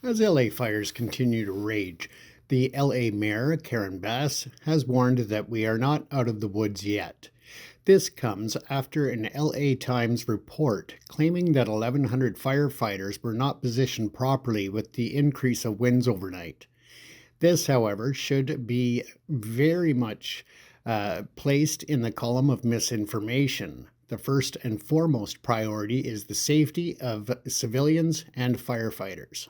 As LA fires continue to rage, the LA Mayor, Karen Bass, has warned that we are not out of the woods yet. This comes after an LA Times report claiming that 1,100 firefighters were not positioned properly with the increase of winds overnight. This, however, should be very much placed in the column of misinformation. The first and foremost priority is the safety of civilians and firefighters.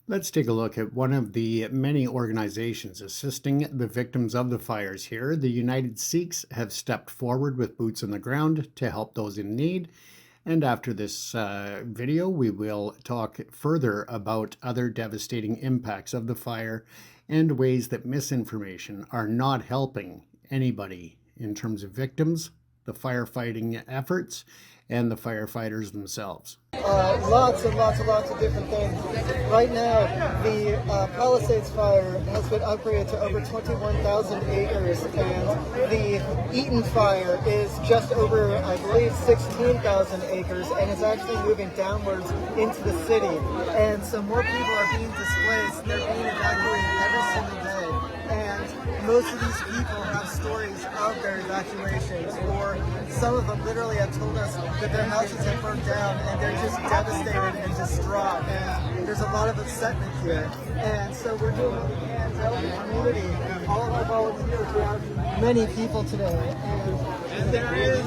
Let's take a look at one of the many organizations assisting the victims of the fires here. The United Sikhs have stepped forward with boots on the ground to help those in need. And after this video, we will talk further about other devastating impacts of the fire and ways that misinformation are not helping anybody in terms of victims, the firefighting efforts, and the firefighters themselves. Lots of different things. Right now, the Palisades fire has been upgraded to over 21,000 acres, and the Eaton fire is just over, I believe, 16,000 acres, and is actually moving downwards into the city. And so more people are being displaced. They're being evacuated every single day. And most of these people have stories of their evacuations, or some of them literally have told us that their houses have burned down and they're just devastated and distraught, and there's a lot of upsetment here. And so we're doing what we can to help the community. All of our volunteers, we have many people today. And there is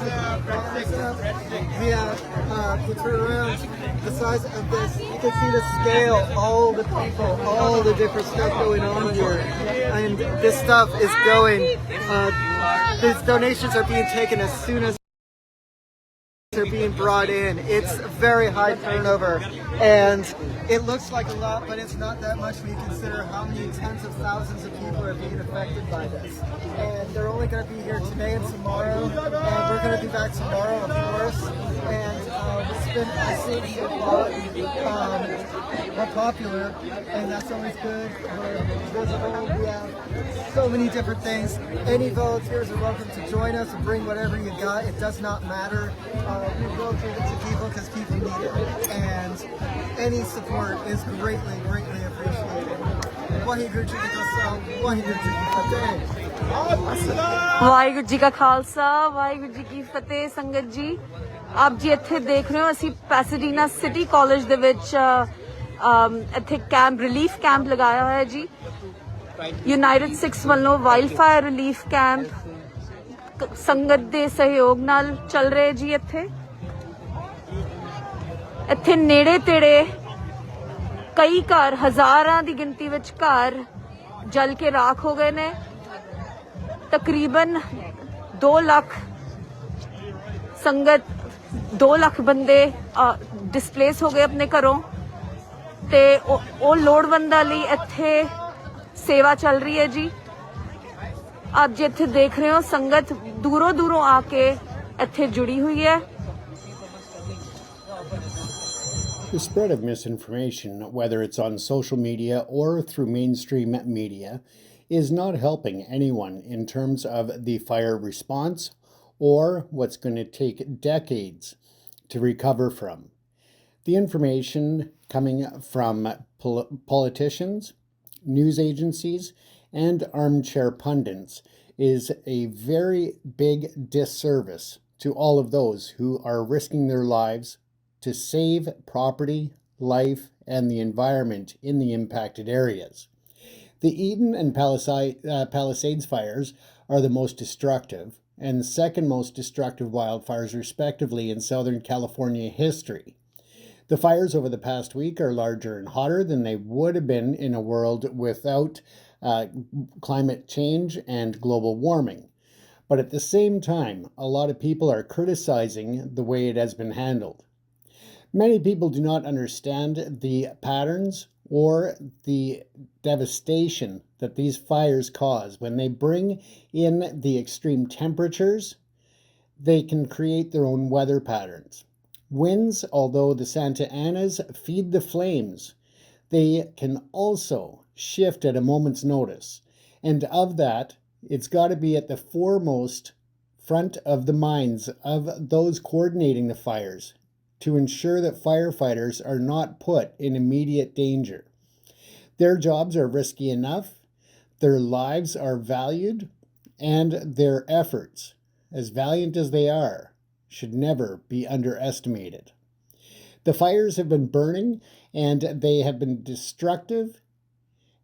to turn around the size of this, you can see the scale, all the people, all the different stuff going on here. And this stuff is going, these donations are being taken as soon as are being brought in. It's very high turnover, and it looks like a lot, but it's not that much when you consider how many tens of thousands of people are being affected by this. And they're only going to be here today and tomorrow, and we're going to be back tomorrow, of course. And it's been more popular, and that's always good. We're visible. We have so many different things. Any volunteers are welcome to join us and bring whatever you got. It does not matter. We will give it to people because people need it, and any support is greatly appreciated. Waheguru ji ਕਾ ਖਾਲਸਾ, ਵਾਹਿਗੁਰੂ ਜੀ ਕੀ ਫਤਿਹ। ਵਾਹਿਗੁਰੂ ਜੀ ਕਾ ਖਾਲਸਾ, ਵਾਹਿਗੁਰੂ ਜੀ ਕੀ ਫਤਿਹ। ਸੰਗਤ ਜੀ, ਆਪ ਜੀ ਇੱਥੇ ਦੇਖ ਰਹੇ ਹੋ, ਅਸੀਂ ਪੈਸਾਡੀਨਾ ਸਿਟੀ ਕਾਲਜ ਦੇ ਵਿੱਚ ਇੱਥੇ ਕੈਂਪ, ਰਿਲੀਫ ਕੈਂਪ ਲਗਾਇਆ ਹੋਇਆ ਜੀ। ਯੂਨਾਈਟਿਡ ਸਿਕਸ ਵੱਲੋਂ ਵਾਈਲਡਫਾਇਰ ਰਿਲੀਫ ਕੈਂਪ ਸੰਗਤ ਦੇ ਸਹਿਯੋਗ ਨਾਲ ਚੱਲ ਰਹੇ ਜੀ। ਇੱਥੇ ਨੇੜੇ ਤੇੜੇ ਕਈ ਘਰ, ਹਜ਼ਾਰਾਂ ਦੀ ਗਿਣਤੀ ਵਿੱਚ ਘਰ ਜਲ ਕੇ ਰਾਖ ਹੋ ਗਏ ਨੇ। ਤਕਰੀਬਨ 2 ਲੱਖ ਸੰਗਤ, 2 ਲੱਖ ਬੰਦੇ ਡਿਸਪਲੇਸ ਹੋ ਗਏ ਆਪਣੇ ਘਰੋਂ, ਤੇ ਉਹ ਲੋੜਵੰਦਾਂ ਲਈ ਇੱਥੇ ਸੇਵਾ ਚੱਲ ਰਹੀ ਹੈ ਜੀ। ਆਪ ਜੀ ਇੱਥੇ ਦੇਖ ਰਹੇ ਹੋ, ਸੰਗਤ ਦੂਰੋਂ ਆ ਕੇ ਇੱਥੇ ਜੁੜੀ ਹੋਈ ਹੈ। The spread of misinformation, whether it's on social media or through mainstream media, is not helping anyone in terms of the fire response or what's going to take decades to recover from. The information coming from politicians, news agencies, and armchair pundits is a very big disservice to all of those who are risking their lives to save property, life, and the environment in the impacted areas. The Eaton and Palisades fires are the most destructive and second most destructive wildfires, respectively, in Southern California history. The fires over the past week are larger and hotter than they would have been in a world without climate change and global warming. But at the same time, a lot of people are criticizing the way it has been handled. Many people do not understand the patterns or the devastation that these fires cause. When they bring in the extreme temperatures, they can create their own weather patterns. Winds, although the Santa Anas feed the flames, they can also shift at a moment's notice. And of that, it's got to be at the foremost front of the minds of those coordinating the fires to ensure that firefighters are not put in immediate danger. Their jobs are risky enough, their lives are valued, and their efforts, as valiant as they are, should never be underestimated. The fires have been burning, and they have been destructive,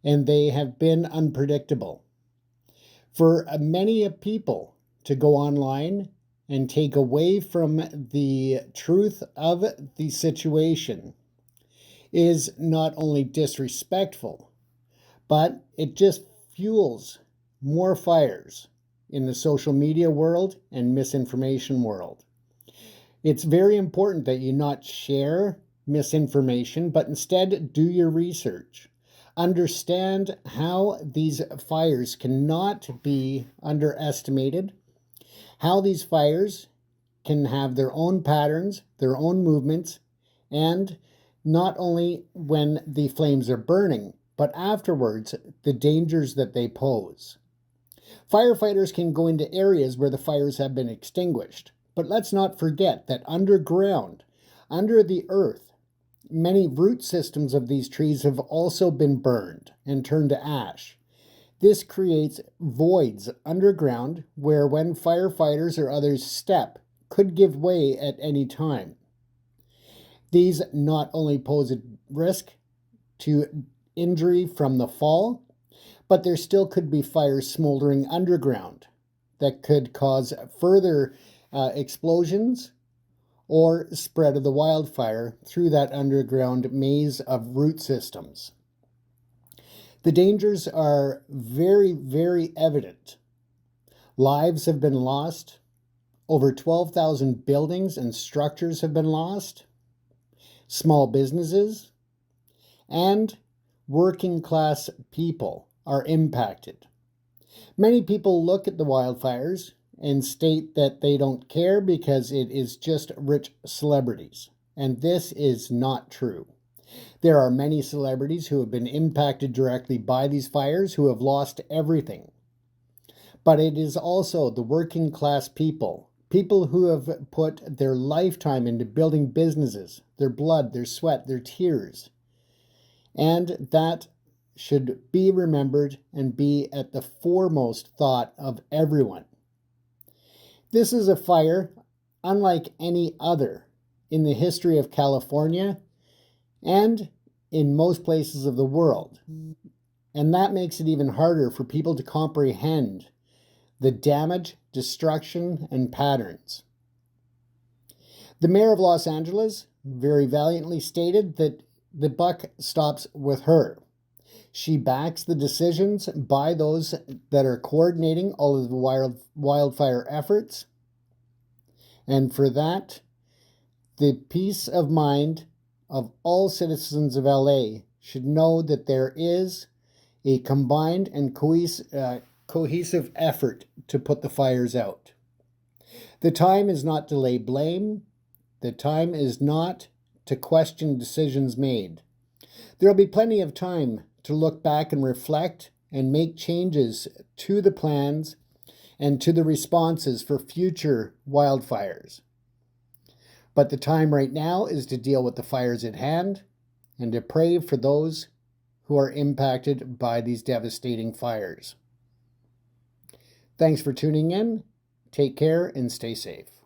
and they have been unpredictable. For many people to go online and take away from the truth of the situation is not only disrespectful, but it just fuels more fires in the social media world and misinformation world. It's very important that you not share misinformation, but instead do your research. Understand how these fires cannot be underestimated, how these fires can have their own patterns, their own movements, and not only when the flames are burning, but afterwards, the dangers that they pose. Firefighters can go into areas where the fires have been extinguished, but let's not forget that underground, under the earth, many root systems of these trees have also been burned and turned to ash. This creates voids underground where, when firefighters or others step, could give way at any time. These not only pose a risk to injury from the fall, but there still could be fires smoldering underground that could cause further explosions or spread of the wildfire through that underground maze of root systems. The dangers are very, very evident. Lives have been lost. Over 12,000 buildings and structures have been lost. Small businesses and working class people are impacted. Many people look at the wildfires and state that they don't care because it is just rich celebrities. And this is not true. There are many celebrities who have been impacted directly by these fires who have lost everything. But it is also the working class people who have put their lifetime into building businesses, their blood, their sweat, their tears. And that should be remembered and be at the foremost thought of everyone. This is a fire unlike any other in the history of California and in most places of the world. And that makes it even harder for people to comprehend the damage, destruction, and patterns. The mayor of Los Angeles very valiantly stated that the buck stops with her. She backs the decisions by those that are coordinating all of the wildfire efforts. And for that, the peace of mind of all citizens of LA should know that there is a combined and cohesive effort to put the fires out. The time is not to lay blame. The time is not to question decisions made. There will be plenty of time to look back and reflect and make changes to the plans and to the responses for future wildfires. But the time right now is to deal with the fires at hand and to pray for those who are impacted by these devastating fires. Thanks for tuning in. Take care and stay safe.